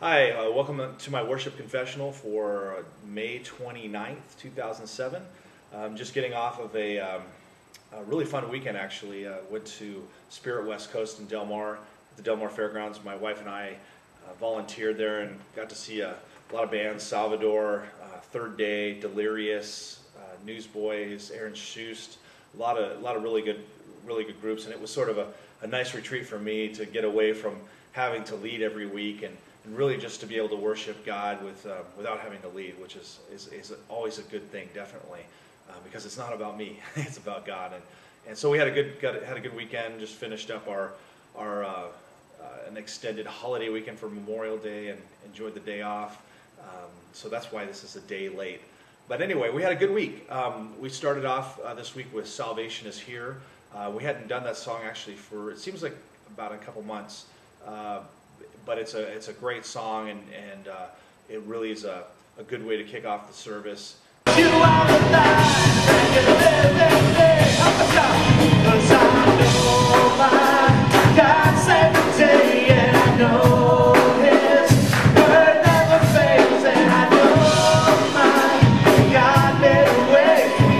Hi, welcome to my worship confessional for May 29th, 2007. Just getting off of a really fun weekend, actually. Went to Spirit West Coast in Del Mar, at the Del Mar Fairgrounds. My wife and I volunteered there and got to see a lot of bands: Salvador, Third Day, Delirious, Newsboys, Aaron Schust, a lot of really good groups. And it was sort of a nice retreat for me to get away from having to lead every week and really just to be able to worship God without having to lead, which is always a good thing, definitely, because it's not about me; it's about God. And so we had a good weekend. Just finished up an extended holiday weekend for Memorial Day and enjoyed the day off. So that's why this is a day late. But anyway, we had a good week. We started off this week with "Salvation Is Here." We hadn't done that song actually for, it seems like, about a couple months. But it's a great song, and it really is a good way to kick off the service. You are alive, and you're living there. 'Cause I know my God saved the day, and I know His word never fails, and I know my God made a way for me.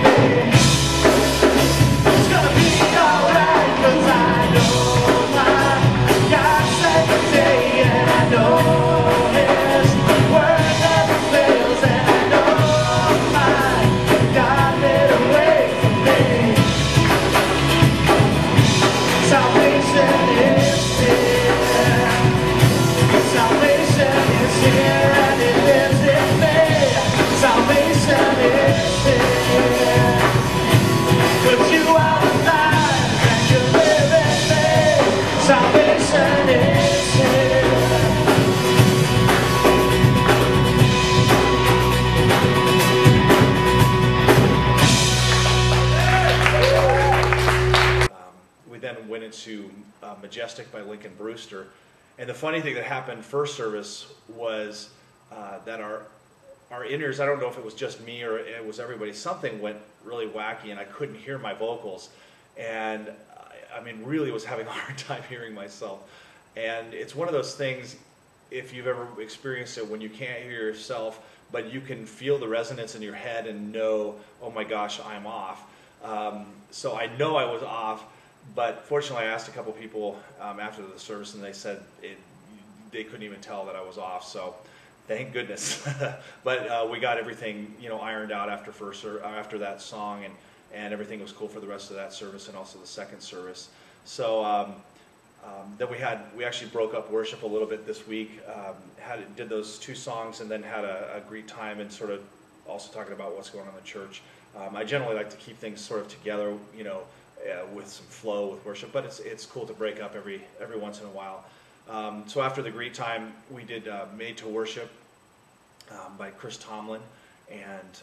It's gonna be alright, 'cause I know my God saved the day. I know His word never fails, and I know my God made a way for me. Salvation is here. Salvation is here, and it lives in me. Salvation is here. 'Cause you are alive and you live in me. Salvation is here. We then went into Majestic by Lincoln Brewster, and the funny thing that happened first service was that our in-ears, I don't know if it was just me or it was everybody, something went really wacky and I couldn't hear my vocals, and I mean really was having a hard time hearing myself. And it's one of those things, if you've ever experienced it, when you can't hear yourself but you can feel the resonance in your head and know, oh my gosh, I'm off. So I know I was off, but fortunately I asked a couple people after the service, and they said they couldn't even tell that I was off, so thank goodness. But we got everything ironed out after that song, and everything was cool for the rest of that service and also the second service. So then we actually broke up worship a little bit this week, did those two songs, and then had a great time and sort of also talking about what's going on in the church. I generally like to keep things sort of together, with some flow with worship, but it's cool to break up every once in a while. So after the great time, we did "Made to Worship" by Chris Tomlin, and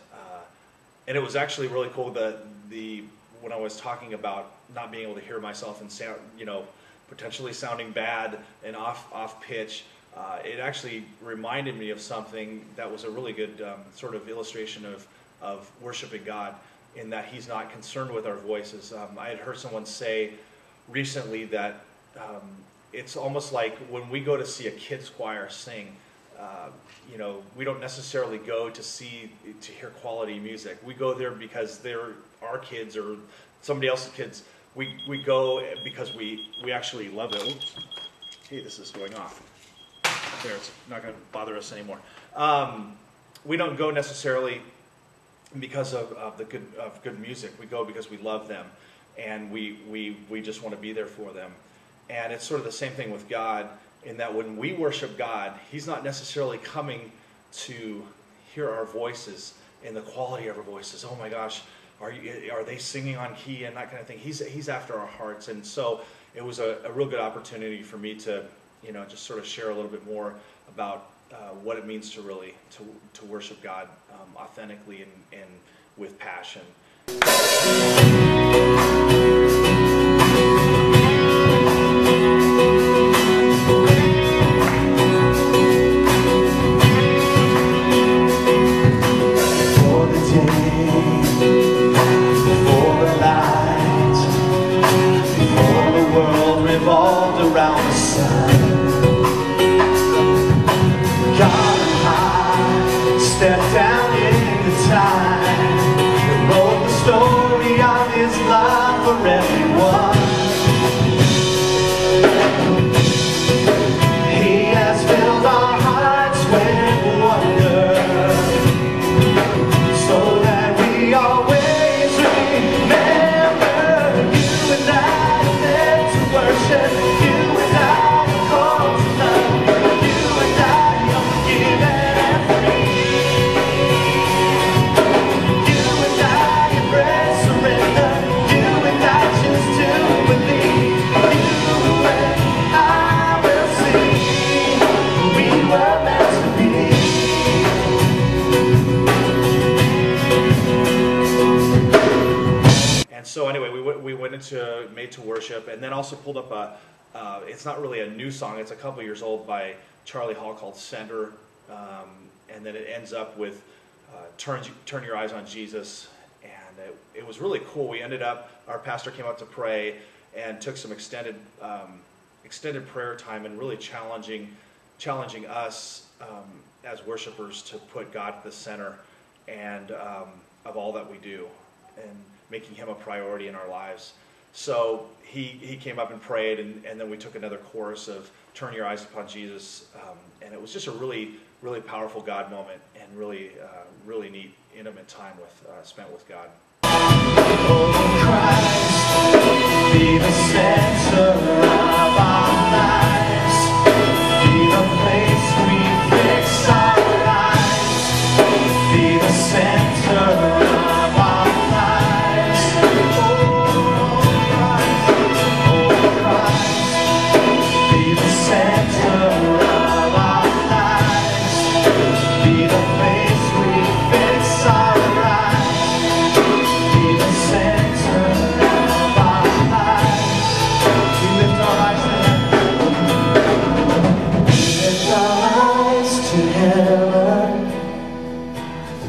it was actually really cool. When I was talking about not being able to hear myself and sound, potentially sounding bad and off pitch, it actually reminded me of something that was a really good sort of illustration of worshiping God, in that He's not concerned with our voices. I had heard someone say recently that it's almost like when we go to see a kids choir sing, we don't necessarily go to hear quality music. We go there because they're our kids or somebody else's kids. We go because we actually love it. Oops. Hey, this is going off. There, it's not going to bother us anymore. We don't go necessarily because of good music. We go because we love them, and we just want to be there for them. And it's sort of the same thing with God, in that when we worship God, He's not necessarily coming to hear our voices and the quality of our voices. Oh my gosh, are they singing on key and that kind of thing? He's after our hearts. And so it was a real good opportunity for me to just sort of share a little bit more about what it means to really to worship God authentically and with passion. Revolved around the sun. Step down into time and wrote the story of his love for everyone. He has filled our hearts with wonder, so that we always remember. You and I are meant to worship. You and I are called to love. You and I are forgiven and free. You and I embrace surrender. You and I choose to believe. You and I will see we were meant to be. And so anyway, we went into Made to Worship, and then also pulled up a, it's not really a new song, it's a couple years old by Charlie Hall called Sender, and then it ends up with Turn Your Eyes on Jesus, and it was really cool. We ended up, our pastor came out to pray and took some extended prayer time and really challenging us as worshipers to put God at the center and of all that we do, and making him a priority in our lives. So he came up and prayed, and then we took another chorus of Turn Your Eyes Upon Jesus, and it was just a really, really powerful God moment, and really, really neat, intimate time spent with God. Oh Christ, be the center of our lives, be the place we fix our eyes, be the center of our lives. Oh Christ, be the center of our lives, be the place we fix our eyes, be the center of our lives. We lift our eyes to heaven. We lift our eyes to heaven.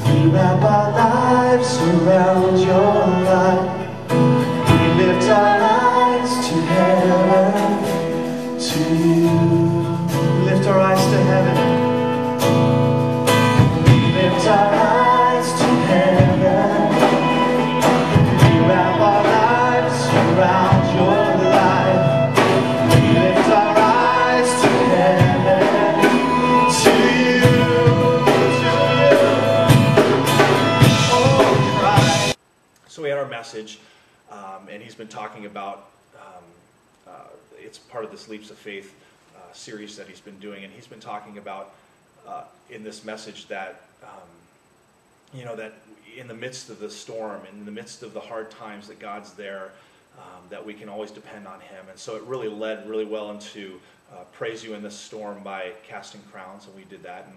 We wrap our lives around your light. We lift our eyes to heaven, to you. We lift our eyes to heaven. We lift our eyes to heaven. We wrap our lives around your light. We lift our eyes to heaven, to you, oh Christ. So we had our message, and he's been talking about, it's part of this Leaps of Faith series that he's been doing, and he's been talking about in this message that, that in the midst of the storm, in the midst of the hard times, that God's there, that we can always depend on him. And so it really led really well into Praise You in This Storm by Casting Crowns, and we did that.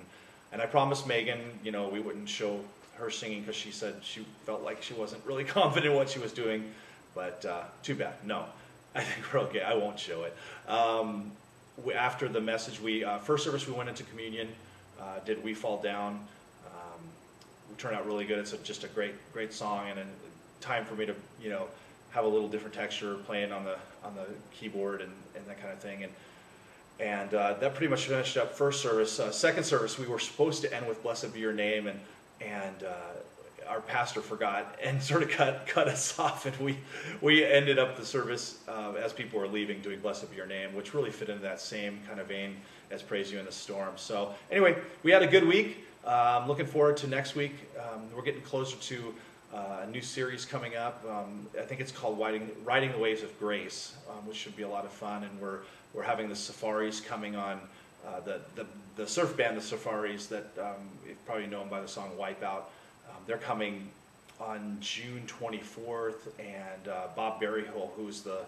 And I promised Megan, we wouldn't show her singing because she said she felt like she wasn't really confident in what she was doing, but too bad. No, I think we're okay. I won't show it. After the message, first service we went into communion, did We Fall Down. It turned out really good. It's just a great song, and a time for me to have a little different texture playing on the keyboard and that kind of thing. And that pretty much finished up first service. Second service, we were supposed to end with Blessed Be Your Name, and our pastor forgot and sort of cut us off, and we ended up the service as people were leaving doing Blessed Be Your Name, which really fit into that same kind of vein as Praise You in the Storm. So anyway, we had a good week. I'm looking forward to next week. We're getting closer to a new series coming up. I think it's called Riding the Waves of Grace, which should be a lot of fun, and we're having the safaris coming on. The surf band, the Safaris, that you probably know them by the song Wipeout. They're coming on June 24th, and Bob Berryhill, who's the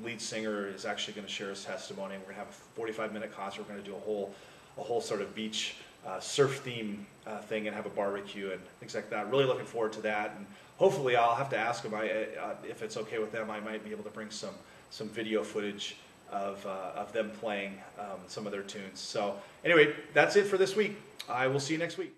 lead singer, is actually going to share his testimony. We're going to have a 45-minute concert. We're going to do a whole sort of beach surf theme thing and have a barbecue and things like that. Really looking forward to that, and hopefully I'll have to ask them if it's okay with them. I might be able to bring some video footage of them playing some of their tunes. So anyway, that's it for this week. I will see you next week.